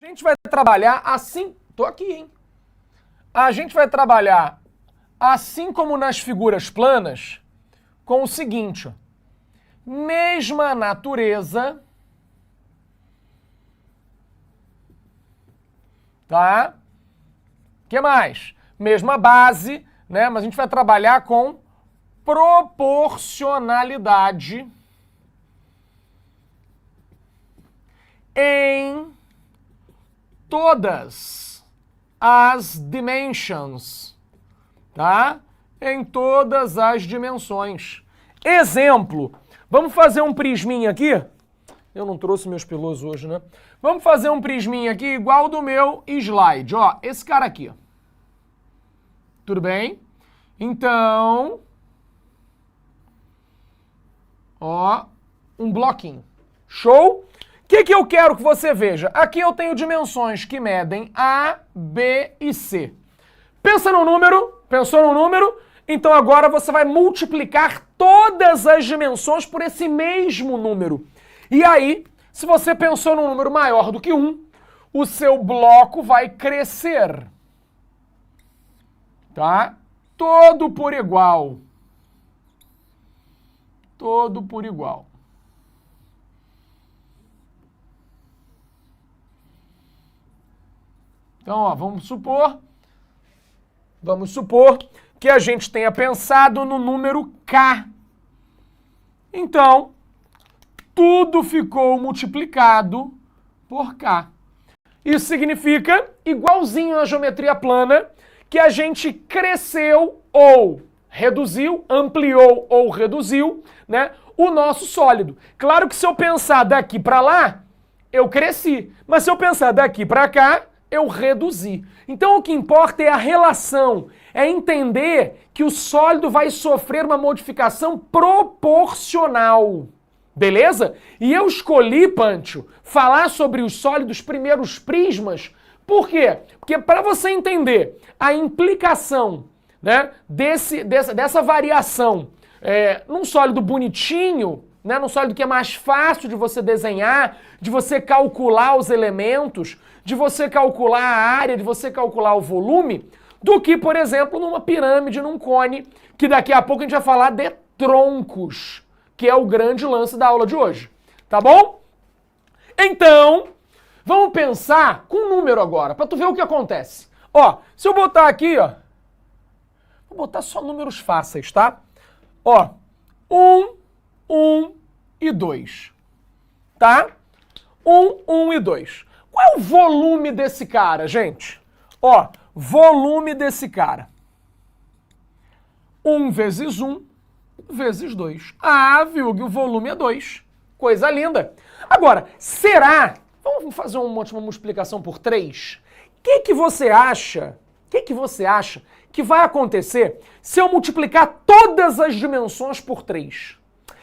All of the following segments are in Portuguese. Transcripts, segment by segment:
A gente vai trabalhar assim... Tô aqui, hein? A gente vai trabalhar assim como nas figuras planas com o seguinte, ó. Mesma natureza, tá? O que mais? Mesma base, né? Mas a gente vai trabalhar com proporcionalidade em todas as dimensions, tá? Em todas as dimensões. Exemplo, vamos fazer um prisminha aqui? Eu não trouxe meus pilôs hoje, né? Vamos fazer um prisminha aqui igual do meu slide, ó, esse cara aqui. Tudo bem? Então, ó, um bloquinho. Show? O que eu quero que você veja? Aqui eu tenho dimensões que medem A, B e C. Pensa no número? Pensou no número? Então agora você vai multiplicar todas as dimensões por esse mesmo número. E aí, se você pensou num número maior do que 1, o seu bloco vai crescer. Tá? Todo por igual. Todo por igual. Então, ó, vamos supor que a gente tenha pensado no número K. Então, tudo ficou multiplicado por K. Isso significa, igualzinho na geometria plana, que a gente cresceu ou reduziu, ampliou ou reduziu, né, o nosso sólido. Claro que se eu pensar daqui para lá, eu cresci. Mas se eu pensar daqui para cá, eu reduzi. Então o que importa é a relação, é entender que o sólido vai sofrer uma modificação proporcional. Beleza? E eu escolhi, Pancho, falar sobre os sólidos primeiros prismas. Por quê? Porque para você entender a implicação, né, dessa variação num sólido bonitinho, né, num sólido que é mais fácil de você desenhar, de você calcular os elementos, de você calcular a área, de você calcular o volume, do que, por exemplo, numa pirâmide, num cone, que daqui a pouco a gente vai falar de troncos, que é o grande lance da aula de hoje. Tá bom? Então, vamos pensar com um número agora, para tu ver o que acontece. Ó, se eu botar aqui, ó, vou botar só números fáceis, tá? Ó, 1, 1 e 2, tá? 1, 1 e 2. Qual é o volume desse cara, gente? Ó, volume desse cara. 1 vezes 1 vezes 2. Ah, viu que o volume é 2. Coisa linda. Agora, será... Vamos fazer uma multiplicação por 3? O que você acha? O que você acha que vai acontecer se eu multiplicar todas as dimensões por 3?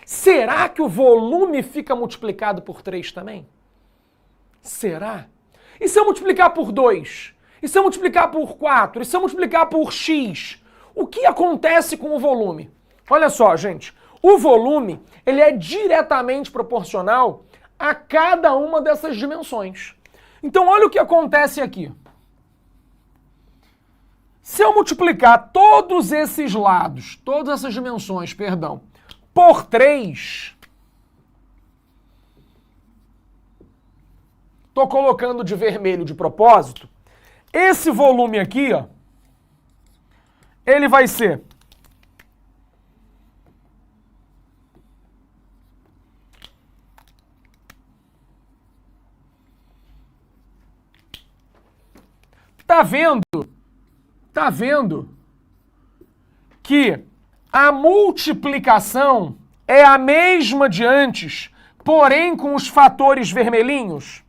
Será que o volume fica multiplicado por 3 também? Será? E se eu multiplicar por 2? E se eu multiplicar por 4? E se eu multiplicar por x? O que acontece com o volume? Olha só, gente. O volume, ele é diretamente proporcional a cada uma dessas dimensões. Então, olha o que acontece aqui. Se eu multiplicar todos esses lados, todas essas dimensões, perdão, por 3, tô colocando de vermelho de propósito, esse volume aqui, ó, ele vai ser Tá vendo? Tá vendo que a multiplicação é a mesma de antes, porém com os fatores vermelhinhos?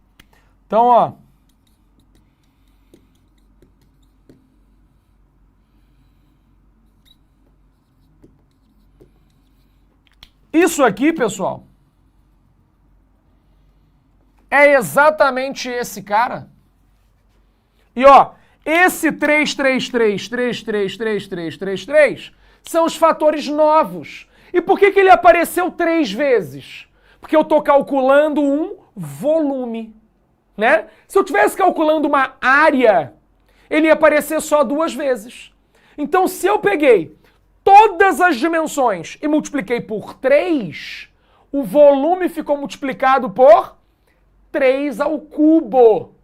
Então, ó. Isso aqui, pessoal, é exatamente esse cara. E ó, esse 333333333 são os fatores novos. E por que ele apareceu 3 vezes? Porque eu estou calculando um volume. né? Se eu estivesse calculando uma área, ele ia aparecer só 2 vezes. Então, se eu peguei todas as dimensões e multipliquei por 3, o volume ficou multiplicado por 3 ao cubo,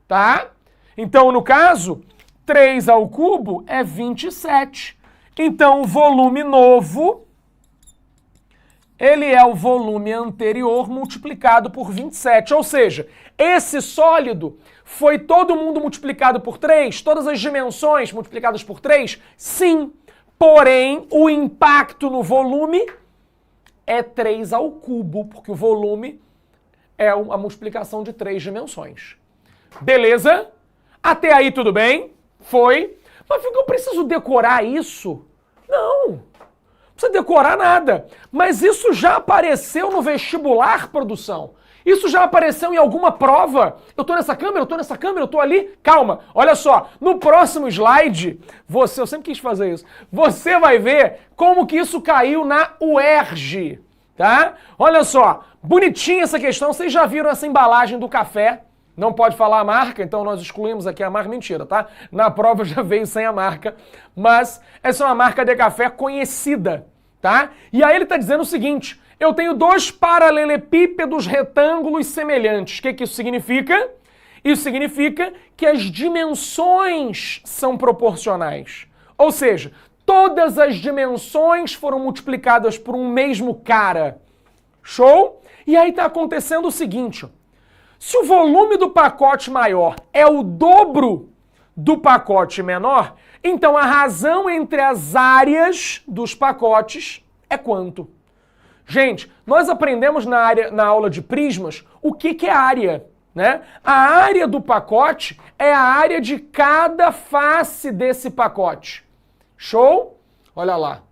tá? Então, no caso, 3 ao cubo é 27. Então, o volume novo, ele é o volume anterior multiplicado por 27. Ou seja, esse sólido foi todo mundo multiplicado por 3? Todas as dimensões multiplicadas por 3? Sim. Porém, o impacto no volume é 3 ao cubo, porque o volume é a multiplicação de 3 dimensões. Beleza? Até aí tudo bem? Foi. Mas eu preciso decorar isso? Não. Não precisa decorar nada. Mas isso já apareceu no vestibular, produção? Isso já apareceu em alguma prova? Eu tô nessa câmera, eu tô nessa câmera, eu tô ali? Calma, olha só. No próximo slide, eu sempre quis fazer isso, você vai ver como que isso caiu na UERJ, tá? Olha só, bonitinha essa questão. Vocês já viram essa embalagem do café? Não pode falar a marca, então nós excluímos aqui a marca. Mentira, tá? Na prova já veio sem a marca, mas essa é uma marca de café conhecida, tá? E aí ele tá dizendo o seguinte: eu tenho 2 paralelepípedos retângulos semelhantes. O que isso significa? Isso significa que as dimensões são proporcionais. Ou seja, todas as dimensões foram multiplicadas por um mesmo cara. Show? E aí tá acontecendo o seguinte, ó. Se o volume do pacote maior é o dobro do pacote menor, então a razão entre as áreas dos pacotes é quanto? Gente, nós aprendemos na aula de prismas o que é área, né? A área do pacote é a área de cada face desse pacote. Show? Olha lá.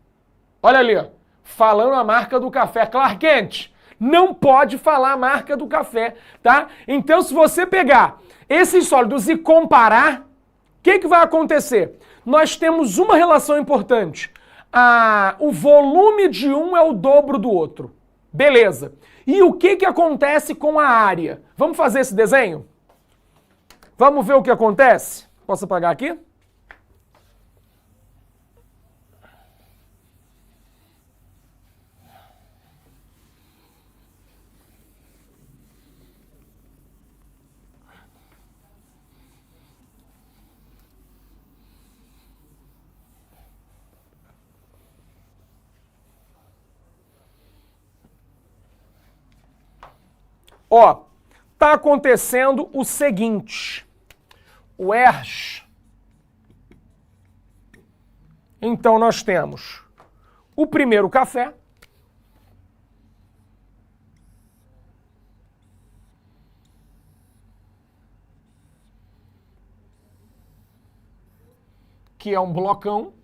Olha ali, ó. Falando a marca do café. Clark Kent, não pode falar a marca do café, tá? Então, se você pegar esses sólidos e comparar, o que vai acontecer? Nós temos uma relação importante. O volume de um é o dobro do outro. Beleza. E o que acontece com a área? Vamos fazer esse desenho? Vamos ver o que acontece? Posso apagar aqui? Ó, tá acontecendo o seguinte. O ERJ. Então nós temos o primeiro café. Que é um blocão.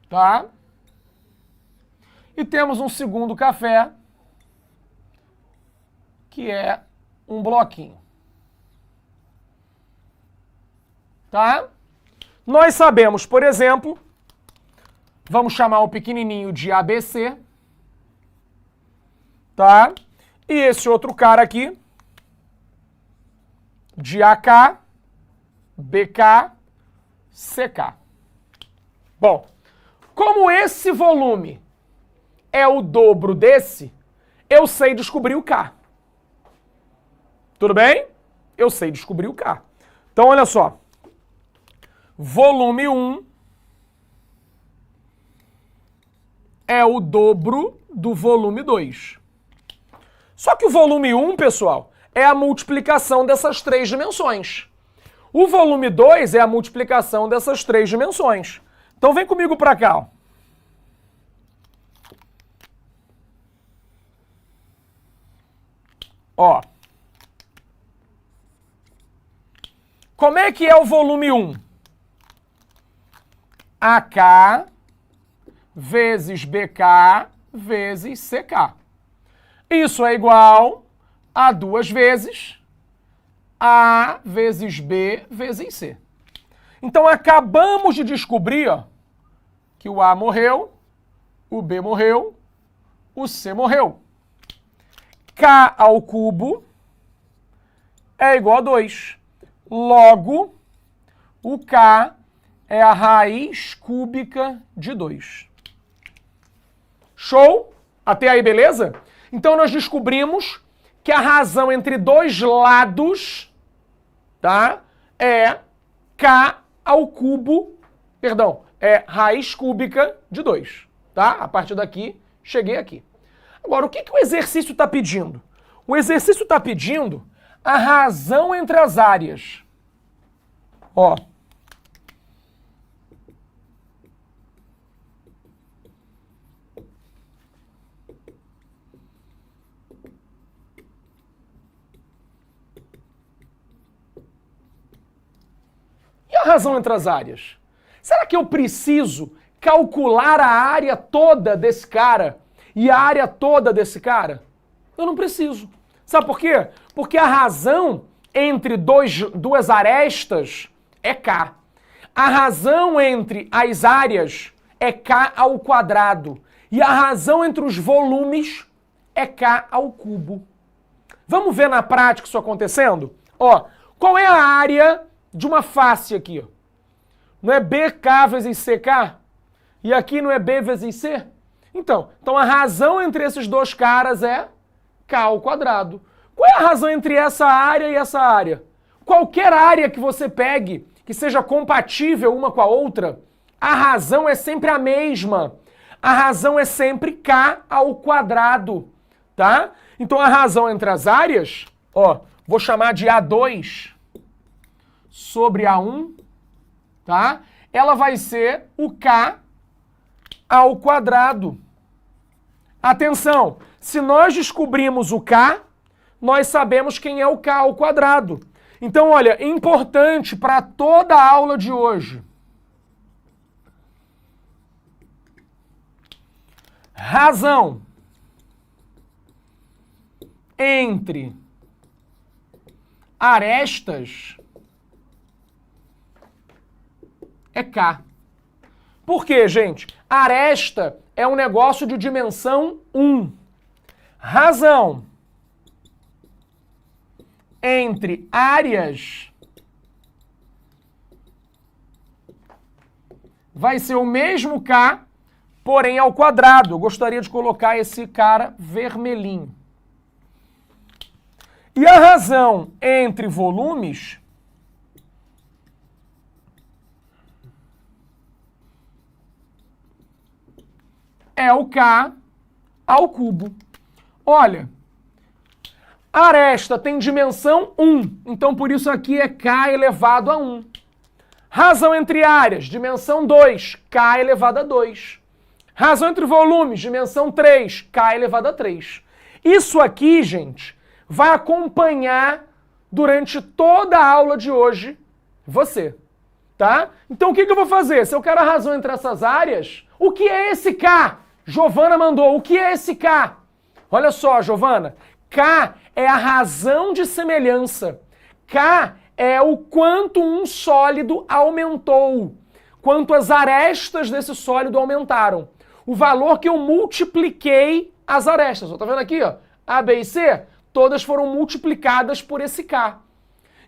Tá? E temos um segundo café, que é um bloquinho. Tá? Nós sabemos, por exemplo, vamos chamar o pequenininho de ABC, tá? E esse outro cara aqui, de AK, BK, CK. Bom, como esse volume é o dobro desse, eu sei descobrir o K. Tudo bem? Eu sei descobrir o K. Então, olha só. Volume 1 é o dobro do volume 2. Só que o volume 1, pessoal, é a multiplicação dessas 3 dimensões. O volume 2 é a multiplicação dessas 3 dimensões. Então, vem comigo para cá, ó. Ó. Como é que é o volume 1? AK vezes BK vezes CK. Isso é igual a 2 vezes A vezes B vezes C. Então acabamos de descobrir, ó, que o A morreu, o B morreu, o C morreu. K ao cubo é igual a 2. Logo, o K é a raiz cúbica de 2. Show? Até aí, beleza? Então, nós descobrimos que a razão entre dois lados, tá, é K ao cubo, perdão, é raiz cúbica de 2, tá? A partir daqui, cheguei aqui. Agora, o que o exercício está pedindo? O exercício está pedindo a razão entre as áreas. Ó. E a razão entre as áreas? Será que eu preciso calcular a área toda desse cara e a área toda desse cara? Eu não preciso. Sabe por quê? Porque a razão entre duas arestas é K. A razão entre as áreas é K ao quadrado. E a razão entre os volumes é K ao cubo. Vamos ver na prática isso acontecendo? Ó, qual é a área de uma face aqui? Ó? Não é BK vezes CK? E aqui não é B vezes C? Então a razão entre esses dois caras é K ao quadrado. Qual é a razão entre essa área e essa área? Qualquer área que você pegue, que seja compatível uma com a outra, a razão é sempre a mesma. A razão é sempre K ao quadrado, tá? Então a razão entre as áreas, ó, vou chamar de A2 sobre A1, tá? Ela vai ser o K ao quadrado. Atenção, se nós descobrimos o K, nós sabemos quem é o K ao quadrado. Então, olha, importante para toda a aula de hoje. Razão entre arestas é K. Por quê, gente? Aresta é um negócio de dimensão 1. Razão entre áreas vai ser o mesmo K, porém ao quadrado. Eu gostaria de colocar esse cara vermelhinho. E a razão entre volumes é o K ao cubo. Olha, a aresta tem dimensão 1, então por isso aqui é K elevado a 1. Razão entre áreas, dimensão 2, K elevado a 2. Razão entre volumes, dimensão 3, K elevado a 3. Isso aqui, gente, vai acompanhar durante toda a aula de hoje você, tá? Então o que eu vou fazer? Se eu quero a razão entre essas áreas, o que é esse K? Giovana mandou, o que é esse K? Olha só, Giovana, K é a razão de semelhança. K é o quanto um sólido aumentou, quanto as arestas desse sólido aumentaram. O valor que eu multipliquei as arestas. Tá vendo aqui, ó? A, B e C, todas foram multiplicadas por esse K.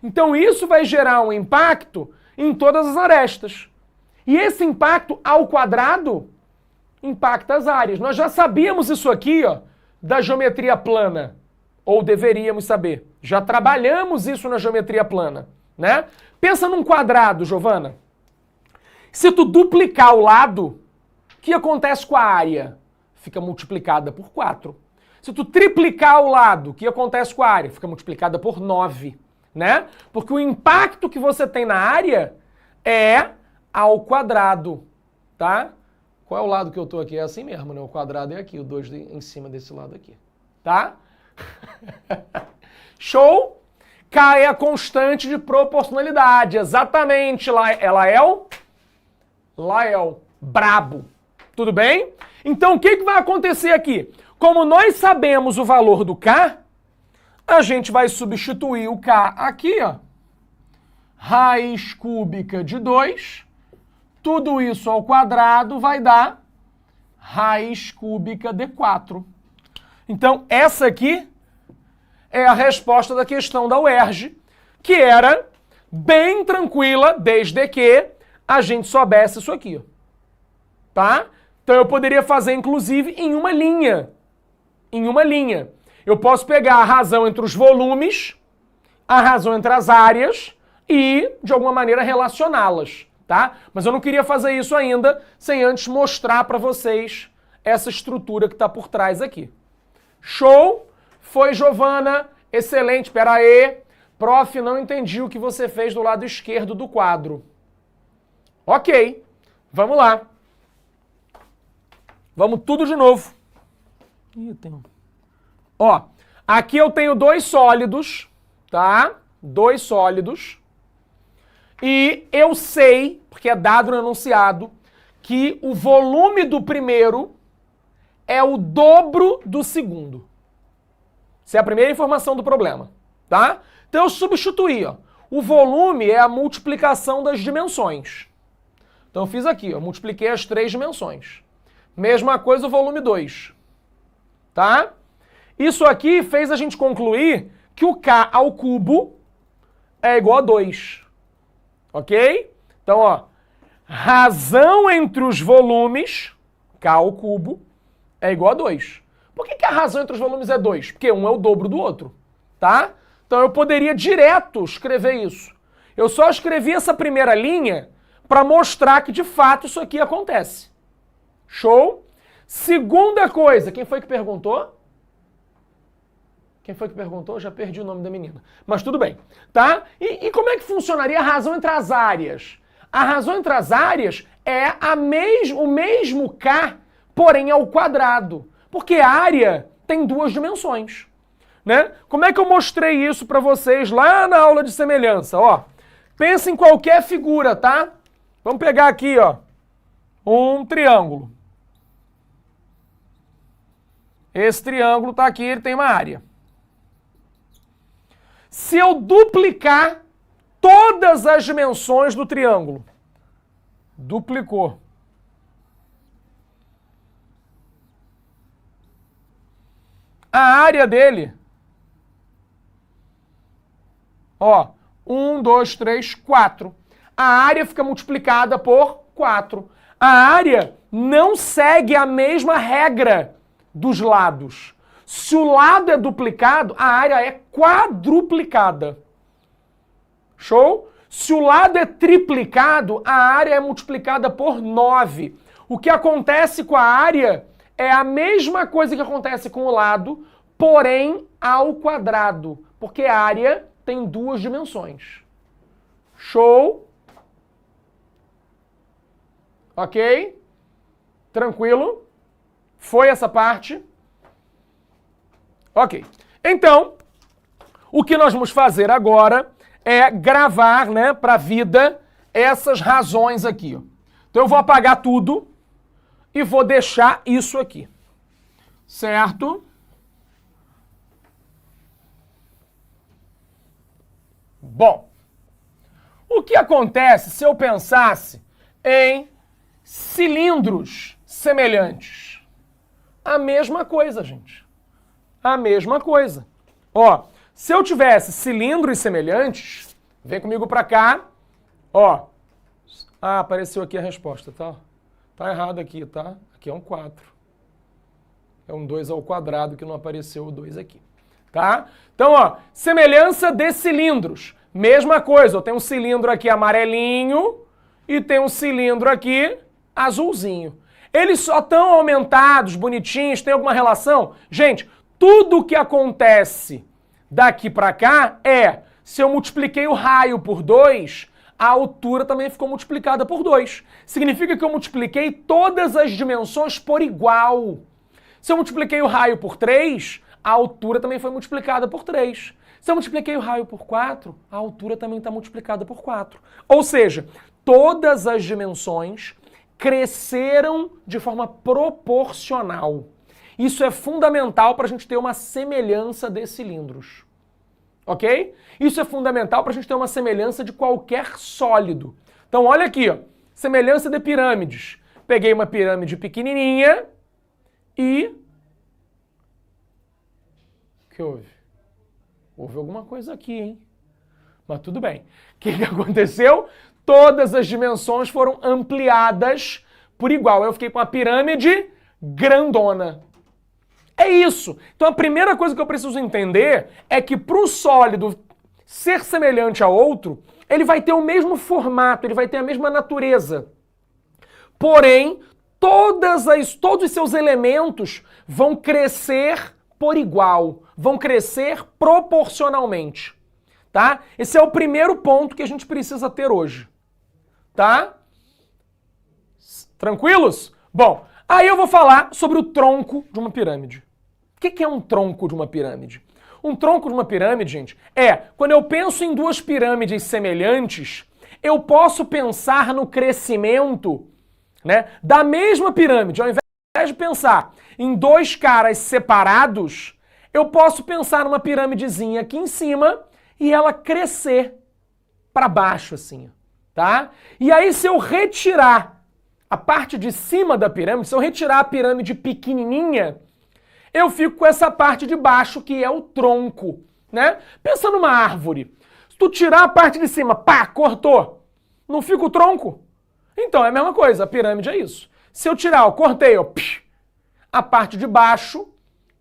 Então isso vai gerar um impacto em todas as arestas. E esse impacto ao quadrado impacta as áreas. Nós já sabíamos isso aqui, ó, da geometria plana. Ou deveríamos saber. Já trabalhamos isso na geometria plana, né? Pensa num quadrado, Giovana. Se tu duplicar o lado, o que acontece com a área? Fica multiplicada por 4. Se tu triplicar o lado, o que acontece com a área? Fica multiplicada por 9, né? Porque o impacto que você tem na área é ao quadrado, tá? Qual é o lado que eu tô aqui? É assim mesmo, né? O quadrado é aqui, o 2 em cima desse lado aqui, tá? Show? K é a constante de proporcionalidade, exatamente, ela é o brabo, tudo bem? Então o que vai acontecer aqui? Como nós sabemos o valor do K, a gente vai substituir o K aqui, ó, raiz cúbica de 2, tudo isso ao quadrado vai dar raiz cúbica de 4. Então, essa aqui é a resposta da questão da UERJ, que era bem tranquila, desde que a gente soubesse isso aqui, tá? Então eu poderia fazer, inclusive, em uma linha. Em uma linha. Eu posso pegar a razão entre os volumes, a razão entre as áreas e, de alguma maneira, relacioná-las, tá? Mas eu não queria fazer isso ainda sem antes mostrar para vocês essa estrutura que está por trás aqui. Show? Foi, Giovana. Excelente. Pera aí. Prof, não entendi o que você fez do lado esquerdo do quadro. Ok. Vamos lá. Vamos tudo de novo. Ih, tem... Ó, aqui eu tenho dois sólidos, tá? Dois sólidos. E eu sei, porque é dado no enunciado, que o volume do primeiro é o dobro do segundo. Essa é a primeira informação do problema, tá? Então eu substituí, ó. O volume é a multiplicação das dimensões. Então eu fiz aqui, ó, multipliquei as 3 dimensões. Mesma coisa o volume 2, tá? Isso aqui fez a gente concluir que o K ao cubo é igual a 2, ok? Então, ó, razão entre os volumes, K ao cubo, é igual a 2. Por que a razão entre os volumes é 2? Porque um é o dobro do outro, tá? Então eu poderia direto escrever isso. Eu só escrevi essa primeira linha para mostrar que de fato isso aqui acontece. Show? Segunda coisa, quem foi que perguntou? Quem foi que perguntou? Já perdi o nome da menina. Mas tudo bem, tá? E como é que funcionaria a razão entre as áreas? A razão entre as áreas é o mesmo K, porém ao quadrado. Porque a área tem 2 dimensões, né? Como é que eu mostrei isso para vocês lá na aula de semelhança? Ó, pensa em qualquer figura, tá? Vamos pegar aqui, ó, um triângulo. Esse triângulo tá aqui, ele tem uma área. Se eu duplicar todas as dimensões do triângulo, duplicou. A área dele, ó, 1, 2, 3, 4. A área fica multiplicada por 4. A área não segue a mesma regra dos lados. Se o lado é duplicado, a área é quadruplicada. Show? Se o lado é triplicado, a área é multiplicada por 9. O que acontece com a área é a mesma coisa que acontece com o lado, porém ao quadrado, porque a área tem 2 dimensões. Show? Ok? Tranquilo? Foi essa parte? Ok. Então, o que nós vamos fazer agora é gravar, né, para a vida essas razões aqui. Ó. Então eu vou apagar tudo e vou deixar isso aqui. Certo? Bom, o que acontece se eu pensasse em cilindros semelhantes? A mesma coisa, gente. A mesma coisa. Ó, se eu tivesse cilindros semelhantes, vem comigo pra cá, ó. Ah, apareceu aqui a resposta, tá? Tá errado aqui, tá? Aqui é um 4. É um 2 ao quadrado que não apareceu o 2 aqui, tá? Então, ó, semelhança de cilindros. Mesma coisa, eu tenho um cilindro aqui amarelinho e tenho um cilindro aqui azulzinho. Eles só estão aumentados, bonitinhos, tem alguma relação? Gente, tudo que acontece daqui para cá é, se eu multipliquei o raio por 2, a altura também ficou multiplicada por 2. Significa que eu multipliquei todas as dimensões por igual. Se eu multipliquei o raio por 3, a altura também foi multiplicada por 3. Se eu multipliquei o raio por 4, a altura também está multiplicada por 4. Ou seja, todas as dimensões cresceram de forma proporcional. Isso é fundamental para a gente ter uma semelhança de cilindros. Ok? Isso é fundamental para a gente ter uma semelhança de qualquer sólido. Então olha aqui, ó, semelhança de pirâmides. Peguei uma pirâmide pequenininha e... O que houve? Houve alguma coisa aqui, hein? Mas tudo bem. O que aconteceu? Todas as dimensões foram ampliadas por igual. Eu fiquei com a pirâmide grandona. É isso. Então a primeira coisa que eu preciso entender é que para o sólido ser semelhante a outro, ele vai ter o mesmo formato, ele vai ter a mesma natureza. Porém, todos os seus elementos vão crescer por igual, vão crescer proporcionalmente, tá? Esse é o primeiro ponto que a gente precisa ter hoje, tá? Tranquilos? Bom, aí eu vou falar sobre o tronco de uma pirâmide. O que é um tronco de uma pirâmide? Um tronco de uma pirâmide, gente, é quando eu penso em duas pirâmides semelhantes, eu posso pensar no crescimento, né, da mesma pirâmide. Ao invés de pensar em dois caras separados, eu posso pensar numa piramidezinha aqui em cima e ela crescer para baixo, assim, tá? E aí, se eu retirar a parte de cima da pirâmide, se eu retirar a pirâmide pequenininha, eu fico com essa parte de baixo, que é o tronco, né? Pensa numa árvore. Se tu tirar a parte de cima, pá, cortou, não fica o tronco? Então é a mesma coisa, a pirâmide é isso. Se eu tirar, ó, cortei, ó, a parte de baixo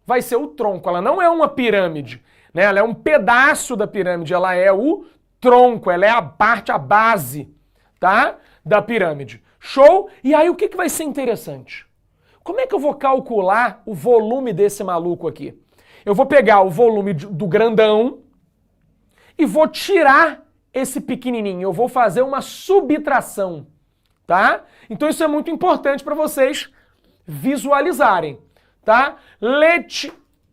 vai ser o tronco. Ela não é uma pirâmide, né? Ela é um pedaço da pirâmide, ela é o tronco, ela é a parte, a base, tá? Da pirâmide. Show? E aí o que vai ser interessante? Como é que eu vou calcular o volume desse maluco aqui? Eu vou pegar o volume do grandão e vou tirar esse pequenininho. Eu vou fazer uma subtração, tá? Então isso é muito importante para vocês visualizarem, tá?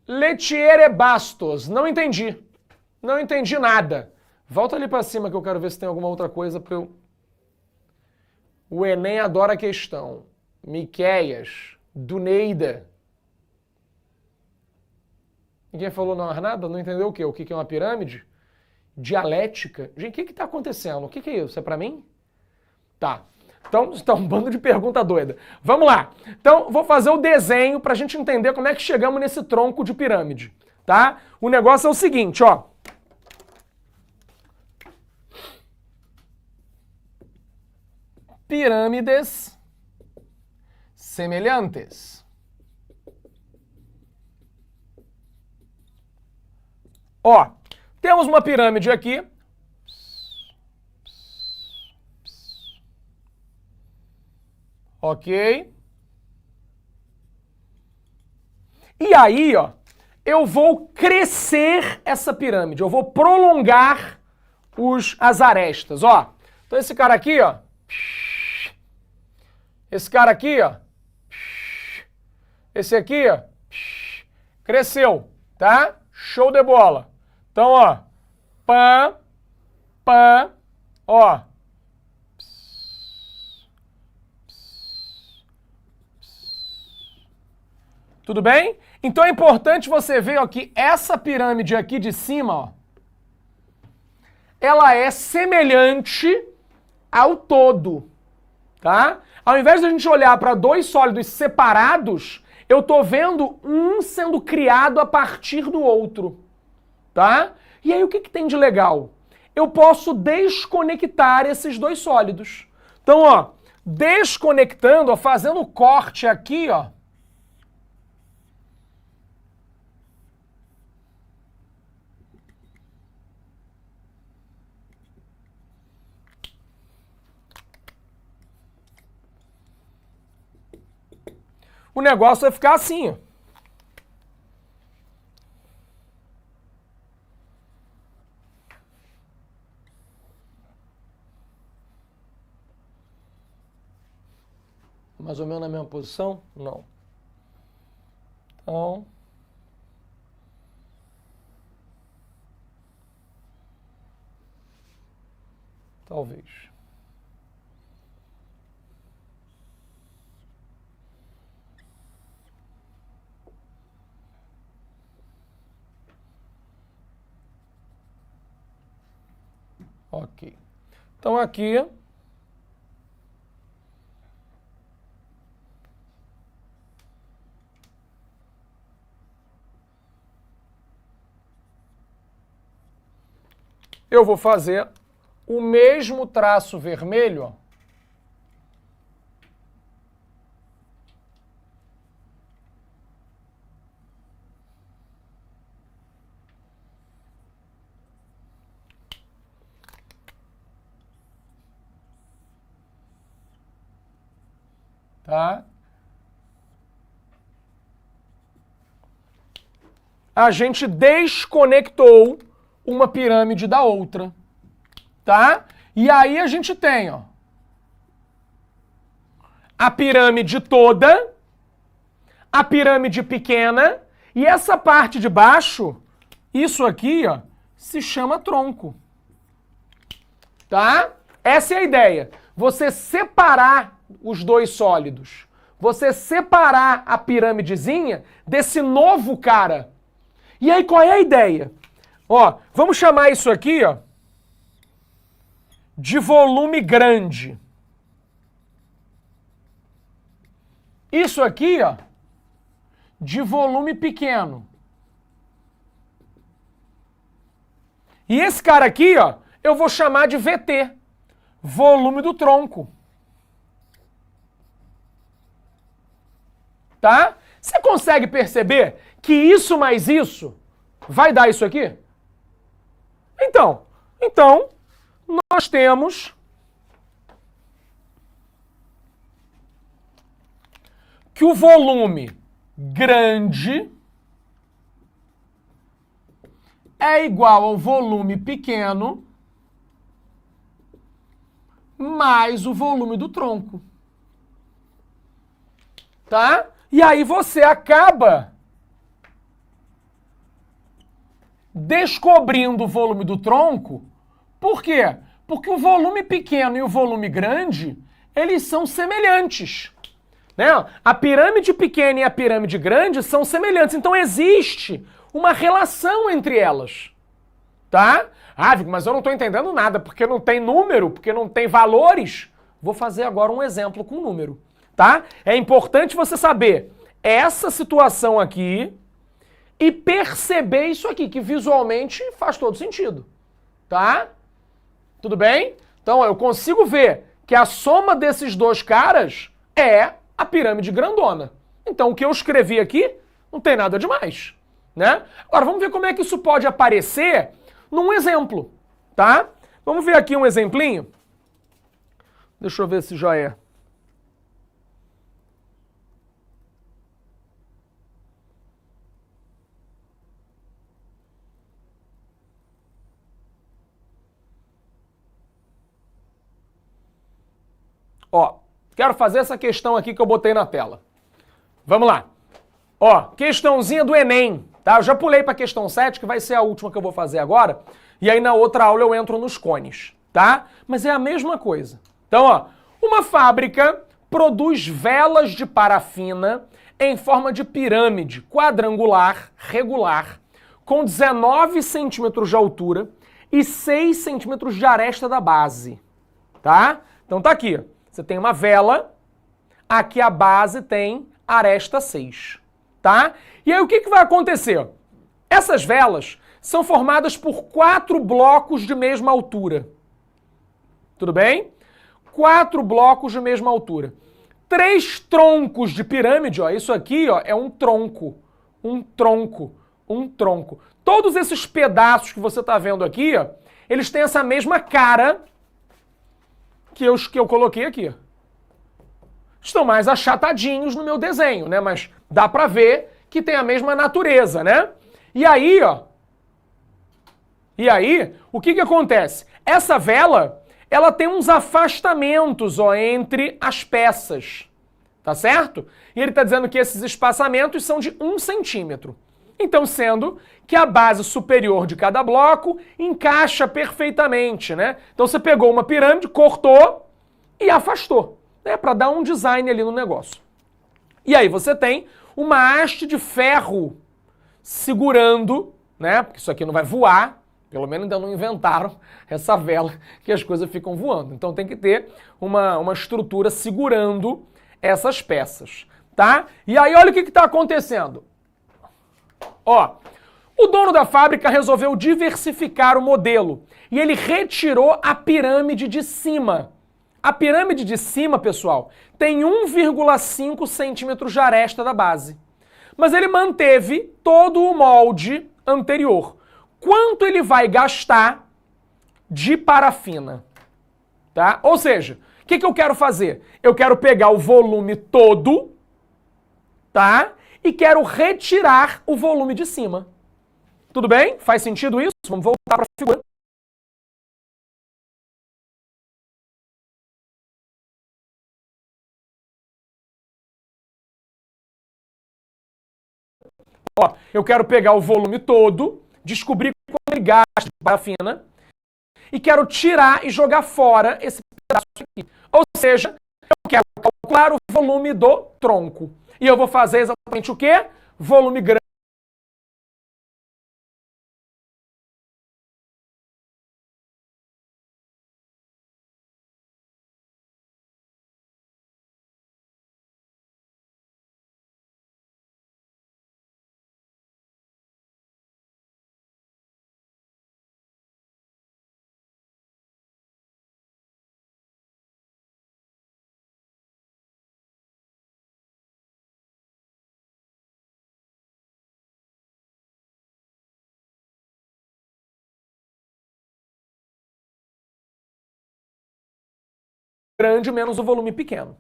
Letiere bastos. Não entendi. Não entendi nada. Volta ali para cima que eu quero ver se tem alguma outra coisa para eu... O Enem adora a questão. Miqueias. Duneida. Ninguém falou nada? Não entendeu o quê? O que é uma pirâmide? Dialética? Gente, o que está acontecendo? O que é isso? É para mim? Tá. Então, está um bando de pergunta doida. Vamos lá. Então, vou fazer o desenho para a gente entender como é que chegamos nesse tronco de pirâmide, tá? O negócio é o seguinte, ó. Pirâmides semelhantes. Ó, temos uma pirâmide aqui. Ok? E aí, ó, eu vou crescer essa pirâmide, eu vou prolongar as arestas, ó. Então esse cara aqui, ó, esse cara aqui, ó, esse aqui, ó, cresceu, tá? Show de bola. Então, ó, pã, pã, ó. Tudo bem? Então é importante você ver ó, que essa pirâmide aqui de cima, ó, ela é semelhante ao todo, tá? Ao invés de a gente olhar para dois sólidos separados, eu tô vendo um sendo criado a partir do outro, tá? E aí o que tem de legal? Eu posso desconectar esses dois sólidos. Então, ó, desconectando, ó, fazendo o corte aqui, ó, o negócio vai ficar assim, ó. Mais ou menos na mesma posição? Não. Então... talvez. Ok. Então aqui... eu vou fazer o mesmo traço vermelho, ó. Tá? A gente desconectou uma pirâmide da outra, tá? E aí a gente tem, ó, a pirâmide toda, a pirâmide pequena, e essa parte de baixo, isso aqui, ó, se chama tronco, tá? Essa é a ideia. Você separar os dois sólidos. Você separar a piramidezinha desse novo cara. E aí, qual é a ideia? Ó, vamos chamar isso aqui, ó, de volume grande. Isso aqui, ó, de volume pequeno. E esse cara aqui, ó, eu vou chamar de VT, volume do tronco. Tá? Você consegue perceber que isso mais isso vai dar isso aqui? Então, nós temos que o volume grande é igual ao volume pequeno mais o volume do tronco. Tá? E aí você acaba descobrindo o volume do tronco. Por quê? Porque o volume pequeno e o volume grande, eles são semelhantes. Né? A pirâmide pequena e a pirâmide grande são semelhantes. Então existe uma relação entre elas. Tá? Ah, Vico, mas eu não estou entendendo nada, porque não tem número, porque não tem valores. Vou fazer agora um exemplo com número. Tá? É importante você saber essa situação aqui e perceber isso aqui, que visualmente faz todo sentido. Tá? Tudo bem? Então, eu consigo ver que a soma desses dois caras é a pirâmide grandona. Então, o que eu escrevi aqui não tem nada demais. Né? Agora, vamos ver como é que isso pode aparecer num exemplo. Tá? Vamos ver aqui um exemplinho. Deixa eu ver se já é. Ó, quero fazer essa questão aqui que eu botei na tela. Vamos lá. Ó, questãozinha do Enem, tá? Eu já pulei para a questão 7, que vai ser a última que eu vou fazer agora, e aí na outra aula eu entro nos cones, tá? Mas é a mesma coisa. Então, ó, uma fábrica produz velas de parafina em forma de pirâmide quadrangular, regular, com 19 centímetros de altura e 6 centímetros de aresta da base, tá? Então tá aqui, ó. Você tem uma vela, aqui a base tem aresta 6, tá? E aí o que vai acontecer? Essas velas são formadas por 4 blocos de mesma altura. Tudo bem? 4 blocos de mesma altura. 3 troncos de pirâmide, ó, isso aqui, ó, é um tronco, um tronco, um tronco. Todos esses pedaços que você está vendo aqui, ó, eles têm essa mesma cara que eu coloquei aqui. Estão mais achatadinhos no meu desenho, né? Mas dá pra ver que tem a mesma natureza, né? E aí, ó. E aí, o que acontece? Essa vela, ela tem uns afastamentos, ó, entre as peças. Tá certo? E ele tá dizendo que esses espaçamentos são de 1 centímetro. Então, sendo que a base superior de cada bloco encaixa perfeitamente, né? Então você pegou uma pirâmide, cortou e afastou, né? Para dar um design ali no negócio. E aí você tem uma haste de ferro segurando, né? Porque isso aqui não vai voar, pelo menos ainda não inventaram essa vela que as coisas ficam voando. Então tem que ter uma estrutura segurando essas peças, tá? E aí olha o que está acontecendo. Ó, O dono da fábrica resolveu diversificar o modelo e ele retirou a pirâmide de cima. A pirâmide de cima, pessoal, tem 1,5 centímetros de aresta da base. Mas ele manteve todo o molde anterior. Quanto ele vai gastar de parafina? Tá? Ou seja, o que eu quero fazer? Eu quero pegar o volume todo, tá? E quero retirar o volume de cima. Tudo bem? Faz sentido isso? Vamos voltar para a figura. Ó, eu quero pegar o volume todo, descobrir quanto ele gasta de parafina e quero tirar e jogar fora esse pedaço aqui. Ou seja, eu quero calcular o volume do tronco. E eu vou fazer exatamente o quê? Volume grande. Grande menos o volume pequeno.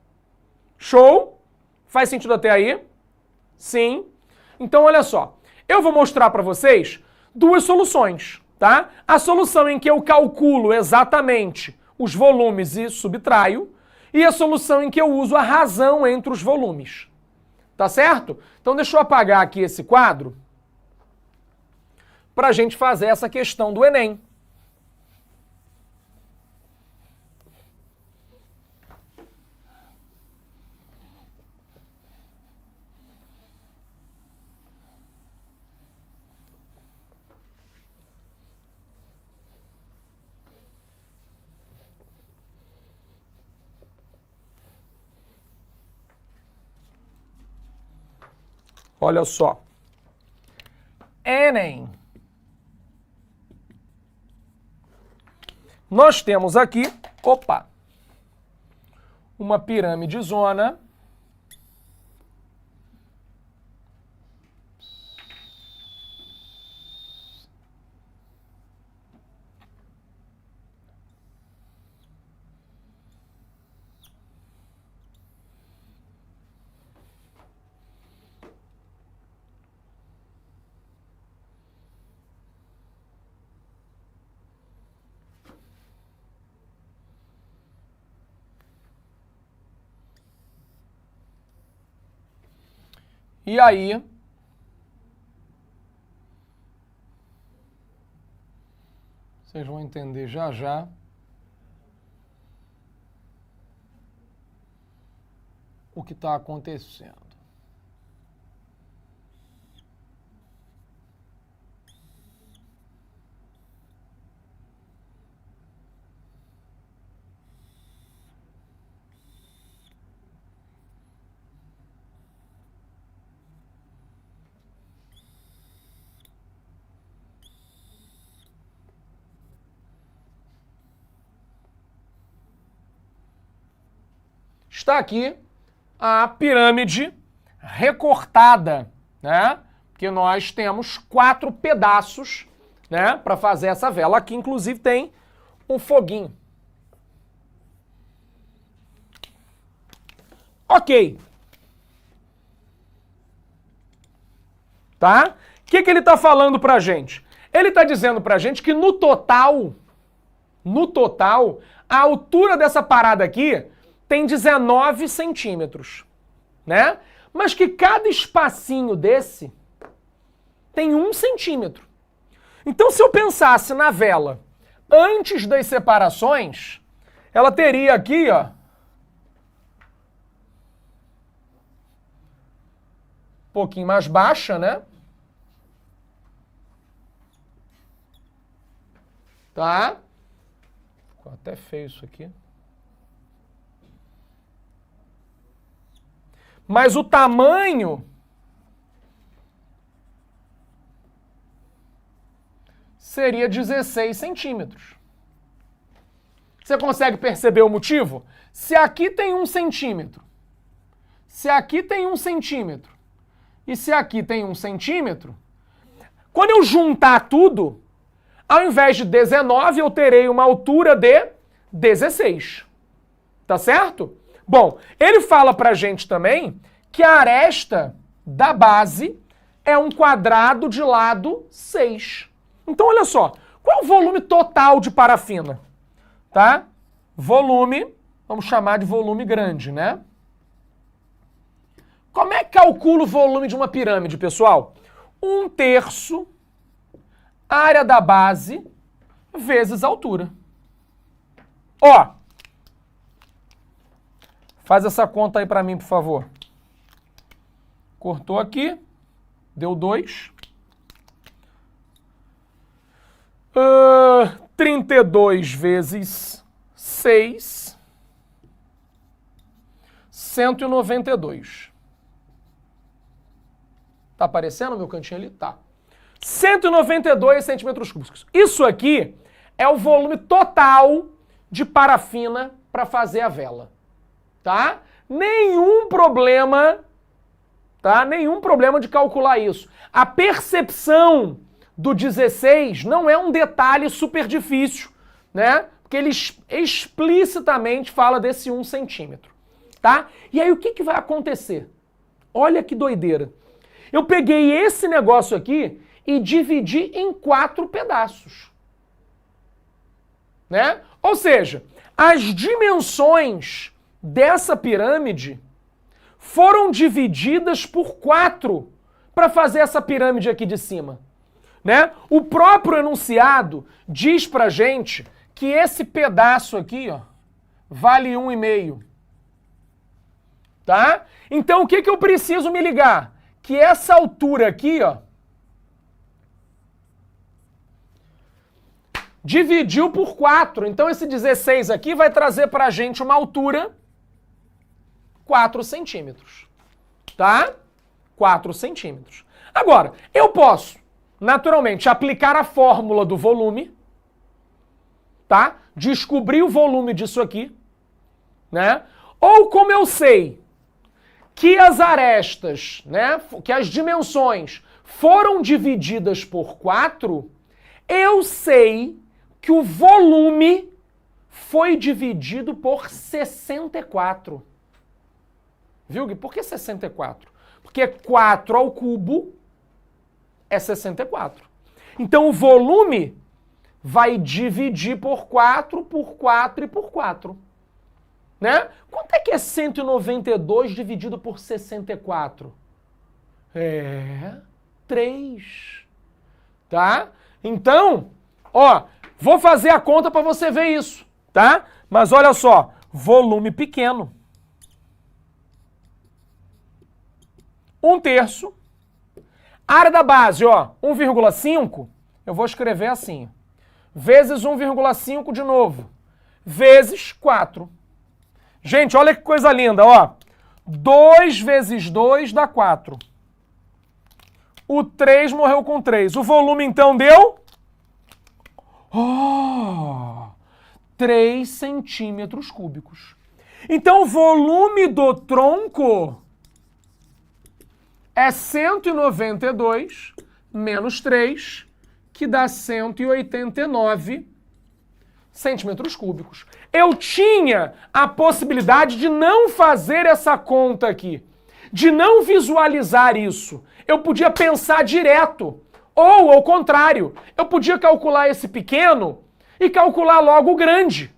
Show? Faz sentido até aí? Sim. Então, olha só. Eu vou mostrar para vocês duas soluções, tá? A solução em que eu calculo exatamente os volumes e subtraio, e a solução em que eu uso a razão entre os volumes. Tá certo? Então, deixa eu apagar aqui esse quadro para a gente fazer essa questão do Enem. Olha só. Enem. Nós temos aqui, uma pirâmide zona. E aí, vocês vão entender já já o que está acontecendo. Está aqui a pirâmide recortada, né? Porque nós temos 4 pedaços, né, para fazer essa vela. Aqui, inclusive, tem um foguinho. Ok. Tá? O que ele está falando para a gente? Ele está dizendo para a gente que no total, a altura dessa parada aqui tem 19 centímetros, né? Mas que cada espacinho desse tem 1 centímetro. Então, se eu pensasse na vela antes das separações, ela teria aqui, ó, um pouquinho mais baixa, né? Tá? Ficou até feio isso aqui. Mas o tamanho seria 16 centímetros. Você consegue perceber o motivo? Se aqui tem 1 centímetro, se aqui tem 1 centímetro e se aqui tem 1 centímetro, quando eu juntar tudo, ao invés de 19, eu terei uma altura de 16. Tá certo? Bom, ele fala pra gente também que a aresta da base é um quadrado de lado 6. Então, olha só, qual é o volume total de parafina? Tá? Volume, vamos chamar de volume grande, né? Como é que calcula o volume de uma pirâmide, pessoal? 1/3 área da base vezes altura. Ó, faz essa conta aí pra mim, por favor. Cortou aqui, deu 2. 32 vezes 6, 192. Tá aparecendo o meu cantinho ali? Tá. 192 centímetros cúbicos. Isso aqui é o volume total de parafina para fazer a vela. Tá? Nenhum problema, tá? Nenhum problema de calcular isso. A percepção do 16 não é um detalhe super difícil, né? Porque ele explicitamente fala desse 1 centímetro, tá? E aí o que vai acontecer? Olha que doideira. Eu peguei esse negócio aqui e dividi em 4 pedaços, né? Ou seja, as dimensões dessa pirâmide foram divididas por 4 para fazer essa pirâmide aqui de cima, né? O próprio enunciado diz pra gente que esse pedaço aqui, ó, vale 1,5. Tá? Então o que eu preciso me ligar? Que essa altura aqui, ó, dividiu por 4. Então esse 16 aqui vai trazer pra gente uma altura 4 centímetros. Tá? 4 centímetros. Agora, eu posso, naturalmente, aplicar a fórmula do volume, tá? Descobrir o volume disso aqui, né? Ou como eu sei que as arestas, né, que as dimensões foram divididas por 4, eu sei que o volume foi dividido por 64. Viu, Gui? Por que 64? Porque 4 ao cubo é 64. Então o volume vai dividir por 4 e por 4. Né? Quanto é que é 192 dividido por 64? É 3. Tá? Então, ó, vou fazer a conta para você ver isso, tá? Mas olha só, volume pequeno. 1/3. Área da base, ó, 1,5, eu vou escrever assim. Vezes 1,5 de novo. Vezes 4. Gente, olha que coisa linda, ó. 2 vezes 2 dá 4. O 3 morreu com 3. O volume, então, deu... 3 centímetros cúbicos. Então, o volume do tronco é 192 menos 3, que dá 189 centímetros cúbicos. Eu tinha a possibilidade de não fazer essa conta aqui, de não visualizar isso. Eu podia pensar direto, ou ao contrário, eu podia calcular esse pequeno e calcular logo o grande,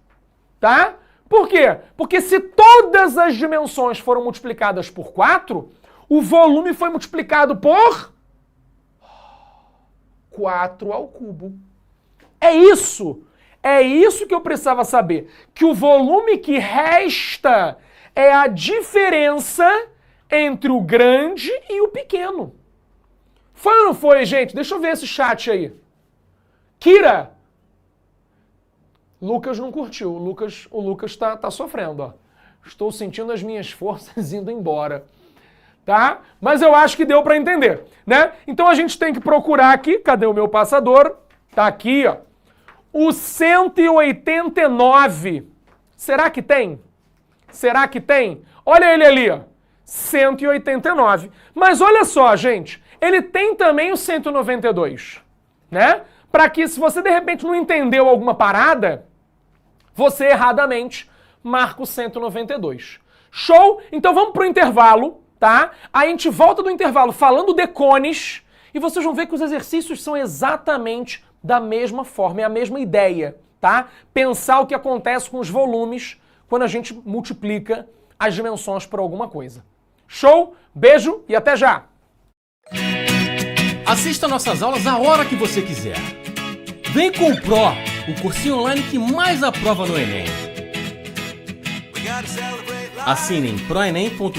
tá? Por quê? Porque se todas as dimensões foram multiplicadas por 4, o volume foi multiplicado por 4 ao cubo. É isso que eu precisava saber. Que o volume que resta é a diferença entre o grande e o pequeno. Foi ou não foi, gente? Deixa eu ver esse chat aí. Kira! Lucas não curtiu. O Lucas tá sofrendo, ó. Estou sentindo as minhas forças indo embora. Tá? Mas eu acho que deu para entender, né? Então a gente tem que procurar aqui, cadê o meu passador? Tá aqui, ó. O 189. Será que tem? Será que tem? Olha ele ali, ó. 189. Mas olha só, gente. Ele tem também o 192, né? Para que, se você de repente não entendeu alguma parada, você erradamente marca o 192. Show? Então vamos pro intervalo, tá? Aí a gente volta do intervalo falando de cones e vocês vão ver que os exercícios são exatamente da mesma forma, é a mesma ideia, tá? Pensar o que acontece com os volumes quando a gente multiplica as dimensões por alguma coisa. Show? Beijo e até já! Assista nossas aulas a hora que você quiser. Vem com o Pro, o cursinho online que mais aprova no Enem. Assinem proenem.com.br.